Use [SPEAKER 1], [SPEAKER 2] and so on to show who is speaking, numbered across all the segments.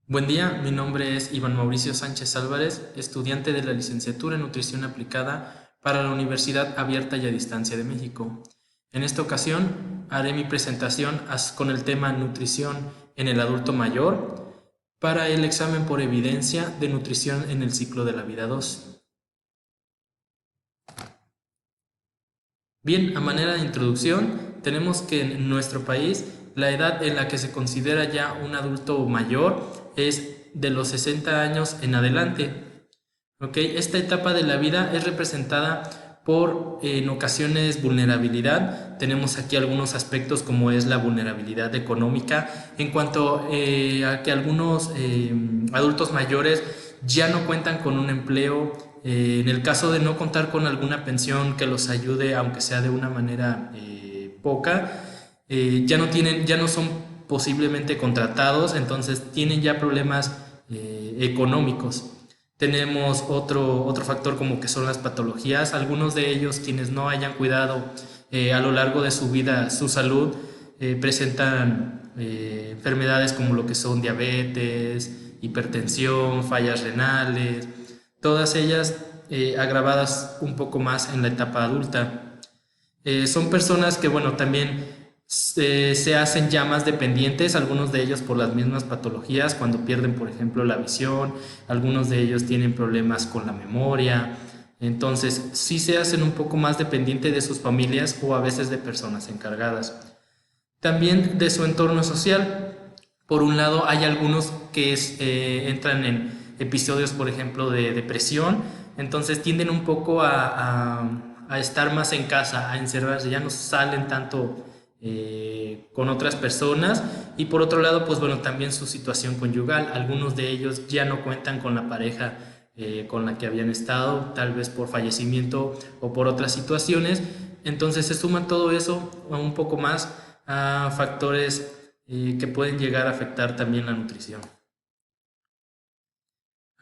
[SPEAKER 1] Buen día, mi nombre es Iván Mauricio Sánchez Álvarez, estudiante de la licenciatura en Nutrición Aplicada para la Universidad Abierta y a Distancia de México. En esta ocasión haré mi presentación con el tema Nutrición en el adulto mayor para el examen por evidencia de nutrición en el ciclo de la vida 2. Bien, a manera de introducción, tenemos que en nuestro país la edad en la que se considera ya un adulto mayor es de los 60 años en adelante. ¿Ok? Esta etapa de la vida es representada por, en ocasiones, vulnerabilidad. Tenemos aquí algunos aspectos como es la vulnerabilidad económica en cuanto a que algunos adultos mayores ya no cuentan con un empleo. En el caso de no contar con alguna pensión que los ayude, aunque sea de una manera poca, ya no son posiblemente contratados, entonces tienen ya problemas económicos. Tenemos otro factor como que son las patologías. Algunos de ellos, quienes no hayan cuidado a lo largo de su vida su salud, presentan enfermedades como lo que son diabetes, hipertensión, fallas renales, todas ellas agravadas un poco más en la etapa adulta. Son personas que, bueno, también se hacen ya más dependientes, algunos de ellos por las mismas patologías, cuando pierden, por ejemplo, la visión, algunos de ellos tienen problemas con la memoria, entonces sí se hacen un poco más dependientes de sus familias o a veces de personas encargadas. También de su entorno social. Por un lado, hay algunos que entran en episodios, por ejemplo, de depresión, entonces tienden un poco a estar más en casa, a encerrarse, ya no salen tanto con otras personas. Y por otro lado, pues bueno, también su situación conyugal. Algunos de ellos ya no cuentan con la pareja con la que habían estado, tal vez por fallecimiento o por otras situaciones. Entonces se suma todo eso un poco más a factores que pueden llegar a afectar también la nutrición.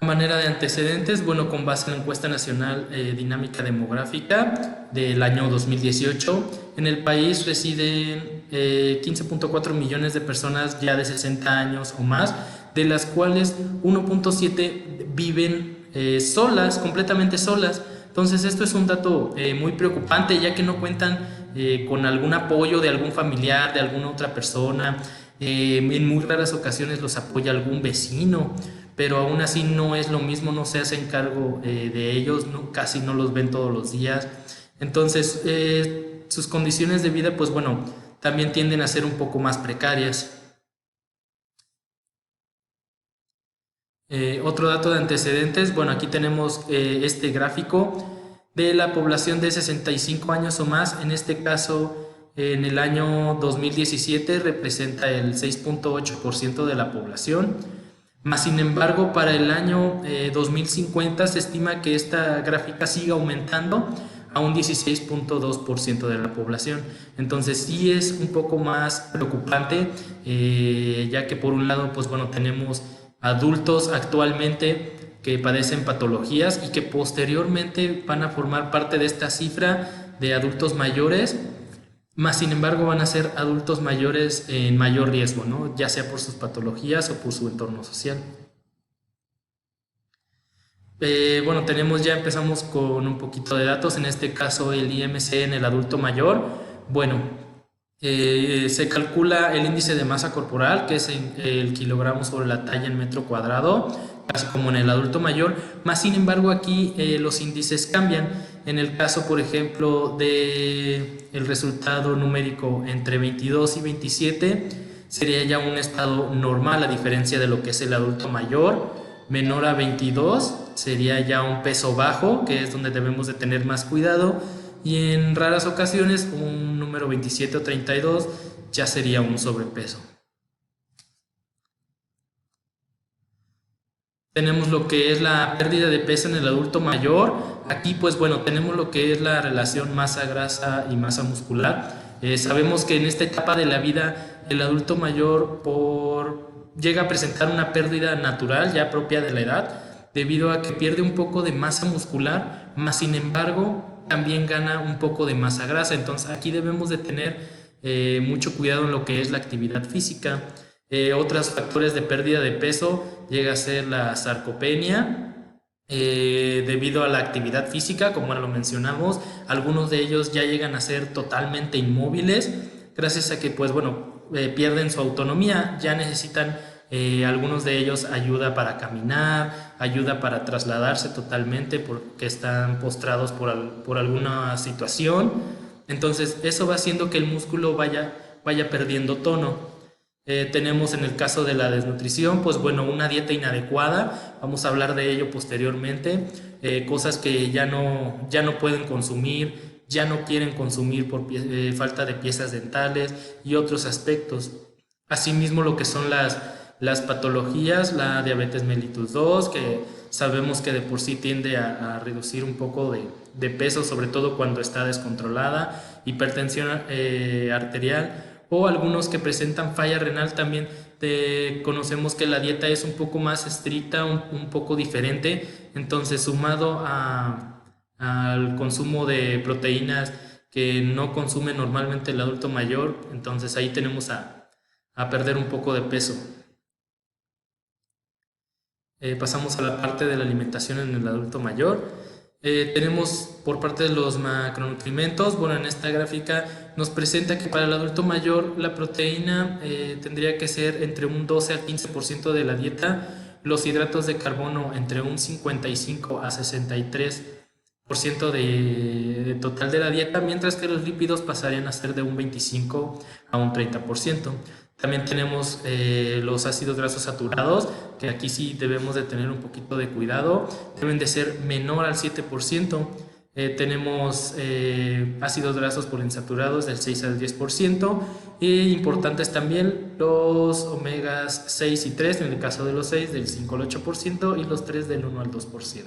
[SPEAKER 1] A manera de antecedentes, bueno, con base en la encuesta nacional dinámica demográfica del año 2018, en el país residen 15.4 millones de personas ya de 60 años o más, de las cuales 1.7 viven solas, completamente solas. Entonces esto es un dato muy preocupante, ya que no cuentan con algún apoyo de algún familiar, de alguna otra persona. En muy raras ocasiones los apoya algún vecino, pero aún así no es lo mismo, no se hacen cargo de ellos, no, casi no los ven todos los días. Entonces sus condiciones de vida, pues bueno, también tienden a ser un poco más precarias. Otro dato de antecedentes, bueno, aquí tenemos este gráfico de la población de 65 años o más. En este caso, en el año 2017 representa el 6.8% de la población. Más sin embargo, para el año 2050 se estima que esta gráfica siga aumentando a un 16.2% de la población. Entonces sí es un poco más preocupante, ya que por un lado, pues bueno, tenemos adultos actualmente que padecen patologías y que posteriormente van a formar parte de esta cifra de adultos mayores, más sin embargo van a ser adultos mayores en mayor riesgo, ¿no? Ya sea por sus patologías o por su entorno social. Bueno, ya empezamos con un poquito de datos, en este caso el IMC en el adulto mayor. Bueno, se calcula el índice de masa corporal, que es el kilogramo sobre la talla en metro cuadrado, casi como en el adulto mayor, más sin embargo aquí los índices cambian. En el caso, por ejemplo, de el resultado numérico entre 22 y 27, sería ya un estado normal, a diferencia de lo que es el adulto mayor. Menor a 22 sería ya un peso bajo, que es donde debemos de tener más cuidado, y en raras ocasiones un número 27 o 32 ya sería un sobrepeso. Tenemos lo que es la pérdida de peso en el adulto mayor. Aquí pues bueno, tenemos lo que es la relación masa-grasa y masa muscular. Sabemos que en esta etapa de la vida el adulto mayor llega a presentar una pérdida natural ya propia de la edad, debido a que pierde un poco de masa muscular, más sin embargo también gana un poco de masa grasa. Entonces aquí debemos de tener mucho cuidado en lo que es la actividad física. Otros factores de pérdida de peso llega a ser la sarcopenia, debido a la actividad física, como lo mencionamos. Algunos de ellos ya llegan a ser totalmente inmóviles, gracias a que, pues bueno, pierden su autonomía, ya necesitan algunos de ellos ayuda para caminar, ayuda para trasladarse totalmente porque están postrados por alguna situación. Entonces eso va haciendo que el músculo vaya perdiendo tono. Tenemos en el caso de la desnutrición, pues bueno, una dieta inadecuada, vamos a hablar de ello posteriormente, cosas que ya no pueden consumir, ya no quieren consumir por falta de piezas dentales y otros aspectos. Asimismo, lo que son las patologías, la diabetes mellitus 2, que sabemos que de por sí tiende a reducir un poco de peso, sobre todo cuando está descontrolada, hipertensión arterial, o algunos que presentan falla renal también. Conocemos que la dieta es un poco más estricta, un poco diferente, entonces sumado al consumo de proteínas que no consume normalmente el adulto mayor, entonces ahí tenemos a perder un poco de peso. Pasamos a la parte de la alimentación en el adulto mayor. Tenemos por parte de los macronutrientes, bueno, en esta gráfica nos presenta que para el adulto mayor la proteína tendría que ser entre un 12 al 15% de la dieta, los hidratos de carbono entre un 55 a 63% de total de la dieta, mientras que los lípidos pasarían a ser de un 25 a un 30%. También tenemos los ácidos grasos saturados, que aquí sí debemos de tener un poquito de cuidado, deben de ser menor al 7%. Tenemos ácidos grasos poliinsaturados del 6 al 10%, y importantes también los omegas 6 y 3, en el caso de los 6 del 5 al 8% y los 3 del 1 al 2%.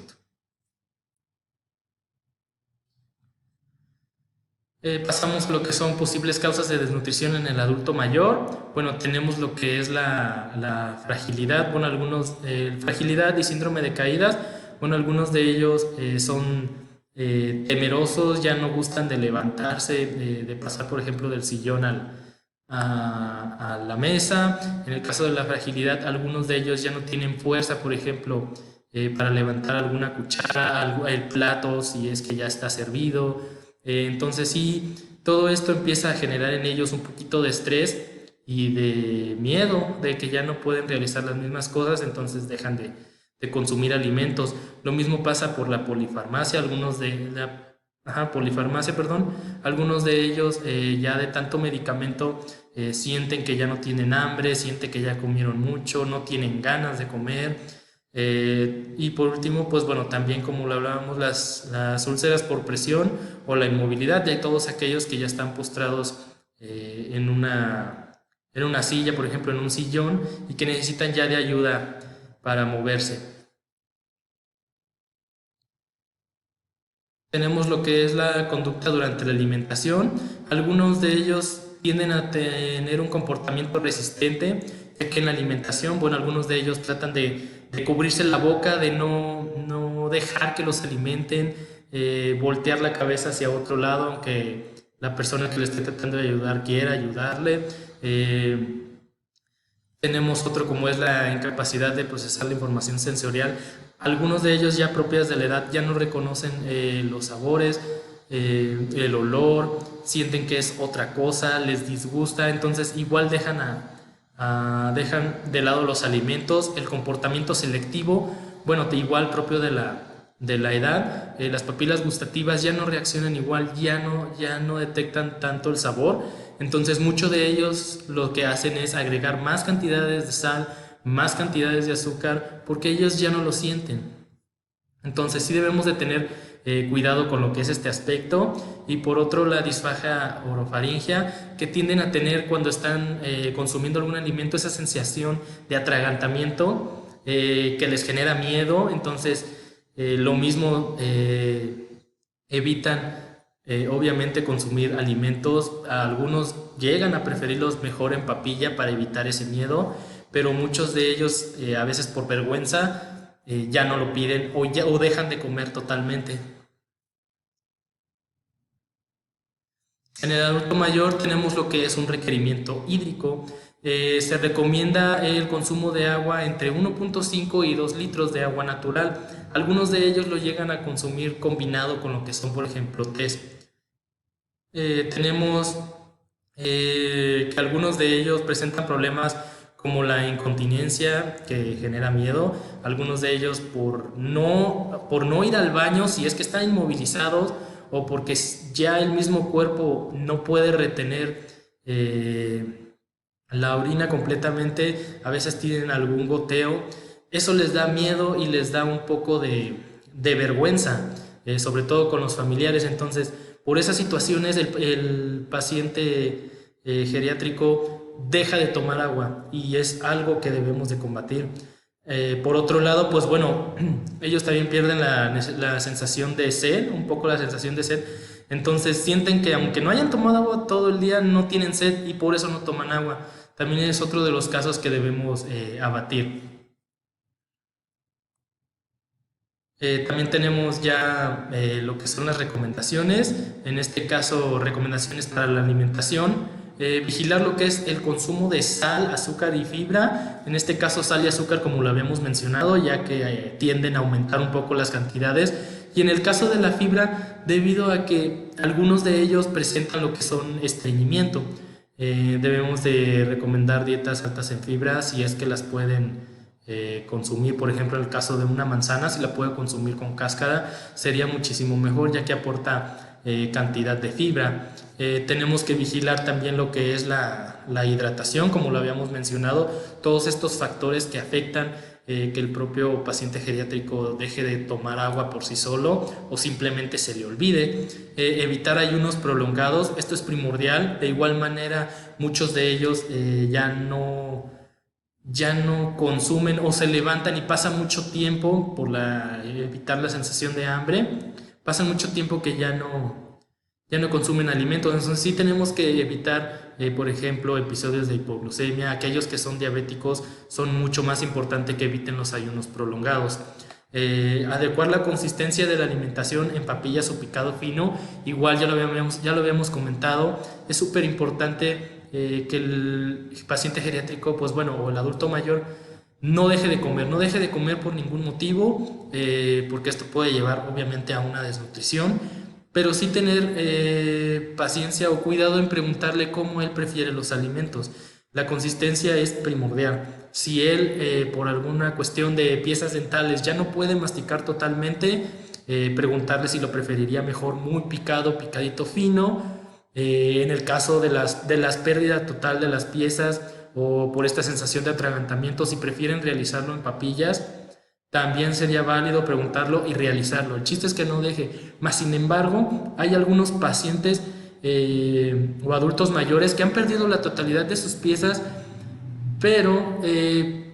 [SPEAKER 1] Pasamos a lo que son posibles causas de desnutrición en el adulto mayor. Bueno, tenemos lo que es la fragilidad, bueno, algunos, fragilidad y síndrome de caídas. Bueno, algunos de ellos son temerosos, ya no gustan de levantarse, de pasar, por ejemplo, del sillón a la mesa. En el caso de la fragilidad, algunos de ellos ya no tienen fuerza, por ejemplo, para levantar alguna cuchara, el plato, si es que ya está servido. Entonces sí, todo esto empieza a generar en ellos un poquito de estrés y de miedo de que ya no pueden realizar las mismas cosas, entonces dejan de consumir alimentos. Lo mismo pasa por la polifarmacia, polifarmacia, perdón. Algunos de ellos ya de tanto medicamento sienten que ya no tienen hambre, sienten que ya comieron mucho, no tienen ganas de comer. Y por último, pues bueno, también como lo hablábamos, las úlceras por presión o la inmovilidad de todos aquellos que ya están postrados en una silla, por ejemplo, en un sillón, y que necesitan ya de ayuda para moverse. Tenemos lo que es la conducta durante la alimentación. Algunos de ellos tienden a tener un comportamiento resistente, ya que en la alimentación, bueno, algunos de ellos tratan de cubrirse la boca, de no dejar que los alimenten, voltear la cabeza hacia otro lado, aunque la persona que le esté tratando de ayudar quiera ayudarle. Tenemos otro como es la incapacidad de procesar la información sensorial. Algunos de ellos ya propias de la edad ya no reconocen los sabores, el olor, sienten que es otra cosa, les disgusta, entonces igual dejan de lado los alimentos, el comportamiento selectivo, bueno, igual propio de la edad, las papilas gustativas ya no reaccionan igual, ya no detectan tanto el sabor. Entonces muchos de ellos lo que hacen es agregar más cantidades de sal, más cantidades de azúcar, porque ellos ya no lo sienten. Entonces sí debemos de tener cuidado con lo que es este aspecto. Y por otro, la disfagia orofaringea, que tienden a tener cuando están consumiendo algún alimento esa sensación de atragantamiento que les genera miedo. Entonces lo mismo evitan obviamente consumir alimentos. Algunos llegan a preferirlos mejor en papilla para evitar ese miedo, pero muchos de ellos a veces por vergüenza ya no lo piden o dejan de comer totalmente. En el adulto mayor tenemos lo que es un requerimiento hídrico. Se recomienda el consumo de agua entre 1.5 y 2 litros de agua natural. Algunos de ellos lo llegan a consumir combinado con lo que son, por ejemplo, tés. Tenemos que algunos de ellos presentan problemas como la incontinencia, que genera miedo. Algunos de ellos por no ir al baño si es que están inmovilizados, o porque ya el mismo cuerpo no puede retener la orina completamente, a veces tienen algún goteo. Eso les da miedo y les da un poco de vergüenza, sobre todo con los familiares. Entonces, por esas situaciones el paciente geriátrico deja de tomar agua, y es algo que debemos de combatir. Por otro lado, pues bueno, ellos también pierden la sensación de sed, un poco la sensación de sed. Entonces sienten que aunque no hayan tomado agua todo el día, no tienen sed y por eso no toman agua. También es otro de los casos que debemos abatir. También tenemos ya lo que son las recomendaciones, en este caso recomendaciones para la alimentación. Vigilar lo que es el consumo de sal, azúcar y fibra, en este caso sal y azúcar como lo habíamos mencionado, ya que tienden a aumentar un poco las cantidades, y en el caso de la fibra, debido a que algunos de ellos presentan lo que son estreñimiento, debemos de recomendar dietas altas en fibra si es que las pueden consumir. Por ejemplo, en el caso de una manzana, si la puede consumir con cáscara, sería muchísimo mejor, ya que aporta cantidad de fibra. Tenemos que vigilar también lo que es la hidratación, como lo habíamos mencionado, todos estos factores que afectan que el propio paciente geriátrico deje de tomar agua por sí solo o simplemente se le olvide. Evitar ayunos prolongados, esto es primordial. De igual manera, muchos de ellos ya no consumen o se levantan y pasan mucho tiempo por evitar la sensación de hambre, pasan mucho tiempo que ya no consumen alimentos. Entonces sí tenemos que evitar, por ejemplo, episodios de hipoglucemia. Aquellos que son diabéticos son mucho más importante que eviten los ayunos prolongados. Adecuar la consistencia de la alimentación en papillas o picado fino, igual ya lo habíamos comentado, es súper importante que el paciente geriátrico, pues bueno, o el adulto mayor, no deje de comer por ningún motivo, porque esto puede llevar obviamente a una desnutrición, pero sí tener paciencia o cuidado en preguntarle cómo él prefiere los alimentos. La consistencia es primordial. Si él, por alguna cuestión de piezas dentales, ya no puede masticar totalmente, preguntarle si lo preferiría mejor muy picado, picadito fino. En el caso de las pérdidas total de las piezas o por esta sensación de atragantamiento, si prefieren realizarlo en papillas, también sería válido preguntarlo y realizarlo. El chiste es que no deje. Más sin embargo, hay algunos pacientes o adultos mayores que han perdido la totalidad de sus piezas, pero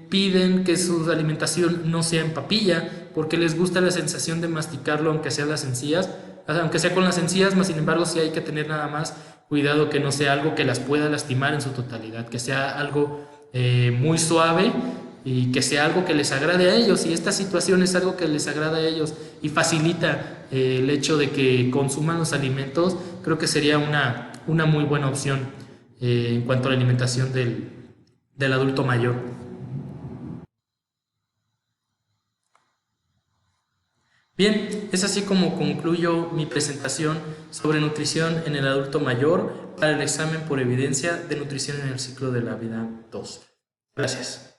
[SPEAKER 1] piden que su alimentación no sea en papilla porque les gusta la sensación de masticarlo, aunque sea las encías, aunque sea con las encías. Más sin embargo, sí hay que tener nada más cuidado que no sea algo que las pueda lastimar en su totalidad, que sea algo muy suave y que sea algo que les agrade a ellos. Y esta situación es algo que les agrada a ellos y facilita el hecho de que consuman los alimentos. Creo que sería una muy buena opción en cuanto a la alimentación del adulto mayor. Bien, es así como concluyo mi presentación sobre nutrición en el adulto mayor para el examen por evidencia de nutrición en el ciclo de la vida 2. Gracias.